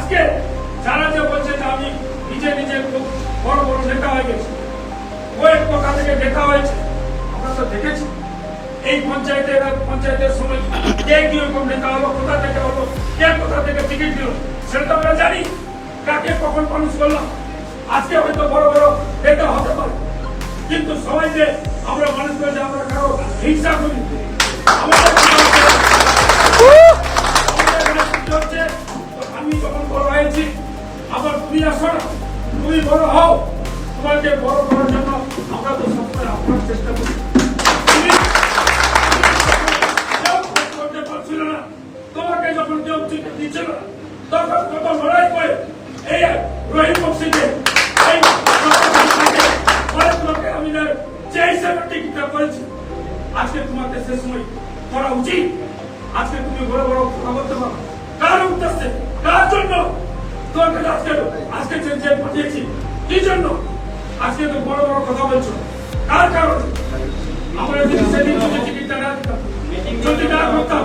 আজকে যারা যে বলছে যে আমি নিজে নিজে খুব বড় বড় নেতা হয়ে গেছি, ওই কথা থেকে দেখা হয়েছে, আমরা তো দেখেছি এই পঞ্চায়েতের সময় কে কিরকম নেতা হলো, কোথা থেকে হলো, কে কোথা থেকে টিকিট দিল, সেটা তো আমরা জানি। কাকে কখন মানুষ করলাম, আজকে হয়তো বড় বড় নেতা হতে পারে, কিন্তু সবাই যে আমরা মানুষ করে যে আমরা কারো হিংসা করি, আমি যখন বড় হয়েছি, আবার তুমি আসো না, তুমি বড় হও, তোমাকে বড় করার জন্য আমরা তো সবসময় আপনার চেষ্টা করি। করতে পারছিল না, তোমাকে যখন কেউ চিঠি দিচ্ছিল না, তখন কত লড়াই করে এই রহিম বক্সিকে অনেক লোকের আমি যে হিসেবে টিকিটটা করেছি, আজকে তোমাকে সে সময় করা উচিত। আজকে তুমি বড় বড় কথা বলতে পারো, কার উদ্দেশ্যে, কার জন্য তোমাকে আজকে যে পাঠিয়েছি, কি জন্য আজকে তো বড় বড় কথা বলছো, কার কারণে? আমরা যদি সেদিন টিকিটটা না দিতাম, যদি না করতাম,